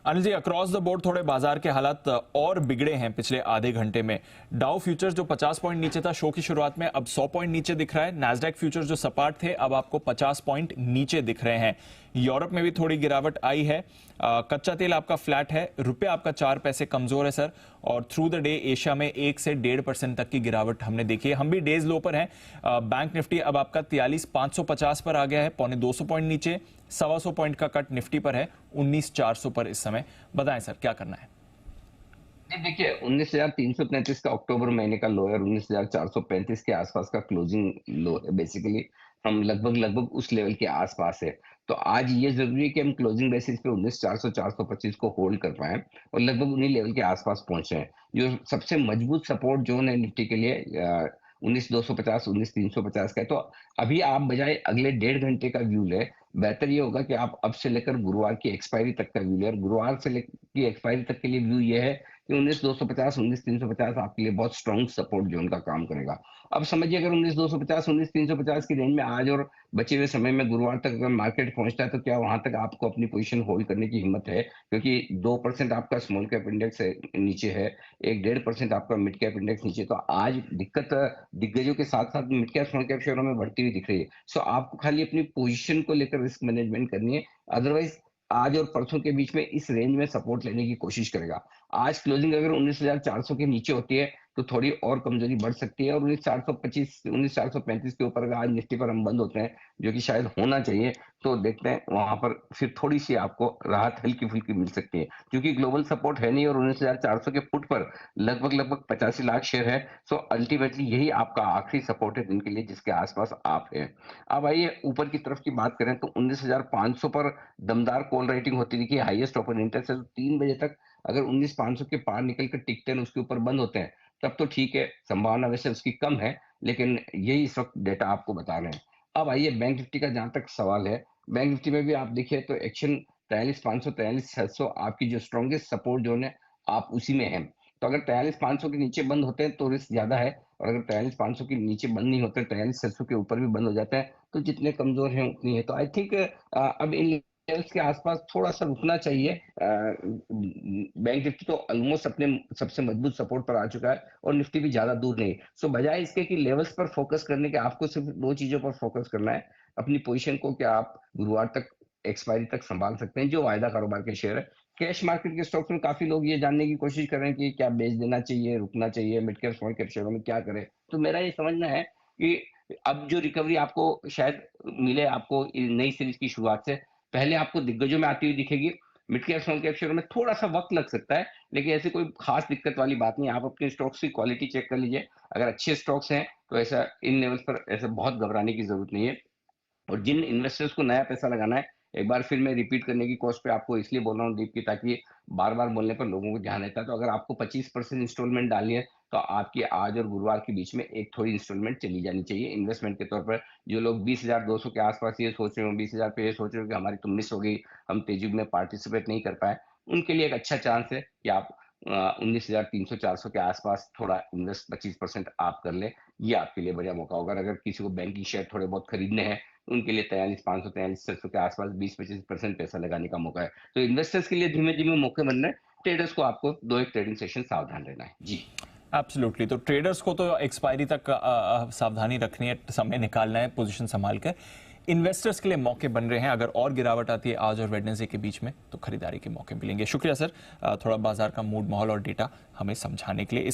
Anil ji, across the board थोड़े बाजार के हालात और बिगड़े हैं पिछले आधे घंटे में। डाउ फ्यूचर्स जो 50 पॉइंट नीचे था शो की शुरुआत में, अब 100 पॉइंट नीचे दिख रहा है। नैस्डैक फ्यूचर्स जो सपाट थे अब आपको 50 पॉइंट नीचे दिख रहे हैं। यूरोप में भी थोड़ी गिरावट आई है। कच्चा तेल आपका फ्लैट है, रुपया आपका 4 पैसे कमजोर है सर। और थ्रू द डे एशिया में 1 से 1.5% तक की गिरावट हमने देखी है। हम भी डेज लो पर हैं। बैंक निफ्टी अब आपका 43,550 पर आ गया है, 250 पॉइंट नीचे। 125 पॉइंट का कट निफ्टी पर है, 19,400 पर इस समय। बताएं सर, क्या करना है? जी देखिए, 19,335 का अक्टूबर महीने का लो है और 19,435 के आसपास का क्लोजिंग लो है। बेसिकली हम लगभग लगभग उस लेवल के आसपास है। तो आज ये जरूरी है कि हम क्लोजिंग बेसिस पे 19,400 425 को होल्ड कर पाए और लगभग उन्हीं लेवल के आसपास पहुंचे हैं। जो सबसे मजबूत सपोर्ट जोन है निफ्टी के लिए 19,250 19,350 का है। तो अभी आप बजाय अगले 1.5 घंटे का व्यू ले, बेहतर ये होगा कि आप अब से लेकर गुरुवार की एक्सपायरी तक का व्यू ले। और गुरुवार से लेकर की एक्सपायरी तक के लिए व्यू ये है कि 19,250 19,350 आपके लिए बहुत स्ट्रॉन्ग सपोर्ट जोन का काम करेगा। अब समझिए, अगर 19,250 19,350 की रेंज में आज और बचे हुए समय में गुरुवार तक अगर मार्केट पहुंचता है, तो क्या वहां तक आपको अपनी पोजीशन होल्ड करने की हिम्मत है? क्योंकि 2% आपका स्मॉल कैप इंडेक्स है, नीचे है, 1-1.5% आपका मिड कैप इंडेक्स नीचे। तो आज दिक्कत दिग्गजों के साथ साथ मिड कैप स्मॉल कैप शेयरों में बढ़ती हुई दिख रही है। सो आपको खाली अपनी पोजीशन को लेकर रिस्क मैनेजमेंट करनी है। अदरवाइज आज और परसों के बीच में इस रेंज में सपोर्ट लेने की कोशिश करेगा। आज क्लोजिंग अगर 19,400 के नीचे होती है तो थोड़ी और कमजोरी बढ़ सकती है, और 19,425 19,435 के ऊपर अगर आज निफ्टी पर हम बंद होते हैं, जो कि शायद होना चाहिए, तो देखते हैं वहां पर फिर थोड़ी सी आपको राहत हल्की फुल्की मिल सकती है, क्योंकि ग्लोबल सपोर्ट है नहीं और 19,400 के फुट पर लगभग लगभग 85 लाख शेयर है। सो अल्टीमेटली यही आपका आखिरी सपोर्ट है दिन के लिए, जिसके आसपास आप है। अब आइए ऊपर की तरफ की बात करें तो 19,500 पर दमदार कॉल राइटिंग होती दिखी, हाईएस्ट ओपन इंटरेस्ट है। तो 3 बजे तक अगर 19,500 के पार निकल कर टिकते हैं, उसके ऊपर बंद होते हैं, तब तो ठीक है, संभावना वैसे उसकी कम है, लेकिन यही इस वक्त डेटा आपको बता रहे हैं। अब आइए बैंक निफ्टी का जहां तक सवाल है, बैंक निफ्टी में भी आप देखिए तो एक्शन 43,500 43,600 आपकी जो स्ट्रॉन्गेस्ट सपोर्ट जोन है, आप उसी में है। तो अगर 43,500 के नीचे बंद होते हैं तो रिस्क ज्यादा है, और अगर 43,500 के नीचे बंद नहीं होते, 43,600 के ऊपर भी बंद हो जाते हैं, तो जितने कमजोर हैं उतनी है। तो आई थिंक अब इन लेवल्स के आसपास थोड़ा सा रुकना चाहिए। बैंक निफ्टी तो ऑलमोस्ट अपने सबसे मजबूत सपोर्ट पर आ चुका है और निफ्टी भी ज्यादा दूर नहीं। सो बजाय इसके कि लेवल्स पर फोकस करने के, आपको सिर्फ दो चीजों पर फोकस करना है। अपनी पोजीशन को क्या आप गुरुवार तक एक्सपायरी तक संभाल सकते हैं, जो वायदा कारोबार के शेयर है। कैश मार्केट के स्टॉक्स में काफी लोग ये जानने की कोशिश कर रहे हैं कि क्या बेच देना चाहिए, रुकना चाहिए, मिड कैप स्मॉल कैप शेयरों में क्या करें। तो मेरा ये समझना है कि अब जो रिकवरी आपको शायद मिले, आपको नई सीरीज की शुरुआत से पहले आपको दिग्गजों में आती हुई दिखेगी। मिड कैप स्मॉल कैप शेयरों में थोड़ा सा वक्त लग सकता है, लेकिन ऐसी कोई खास दिक्कत वाली बात नहीं है। आप अपने स्टॉक्स की क्वालिटी चेक कर लीजिए, अगर अच्छे स्टॉक्स हैं तो ऐसा इन लेवल्स पर ऐसा बहुत घबराने की जरूरत नहीं है। और जिन इन्वेस्टर्स को नया पैसा लगाना है, एक बार फिर मैं रिपीट करने की कोशिश पे आपको इसलिए बोल रहा हूँ दीप की, ताकि बार बार बोलने पर लोगों को ध्यान रहता है। तो अगर आपको 25% इंस्टॉलमेंट डालनी है, तो आपकी आज और गुरुवार के बीच में एक थोड़ी इंस्टॉलमेंट चली जानी चाहिए इन्वेस्टमेंट के तौर पर। जो लोग 20,200 के आसपास ये सोच रहे हो, 20,000 पे ये सोच रहे हो कि हमारी तो मिस हो गई, हम तेजी में पार्टिसिपेट नहीं कर पाए, उनके लिए एक अच्छा चांस है कि आप 19,300 400 के आसपास थोड़ा इन्वेस्ट 25% आप कर ले। ये आपके लिए बढ़िया मौका होगा। अगर किसी को बैंकिंग शेयर थोड़े बहुत खरीदने हैं, उनके लिए 43,500 43,600 के आसपास 20-25% पैसा लगाने का मौका है। तो इन्वेस्टर्स के लिए धीमे धीमे मौके बन रहे हैं। ट्रेडर्स को आपको दो एक ट्रेडिंग सेशन सावधान रहना है जी। एब्सोल्युटली। तो ट्रेडर्स को तो एक्सपायरी तक सावधानी रखनी है, समय निकालना है पोजीशन संभाल कर। इन्वेस्टर्स के लिए मौके बन रहे हैं। अगर और गिरावट आती है आज और वेडनेसडे के बीच में, तो खरीदारी के मौके मिलेंगे। शुक्रिया सर, थोड़ा बाजार का मूड माहौल और डेटा हमें समझाने के लिए।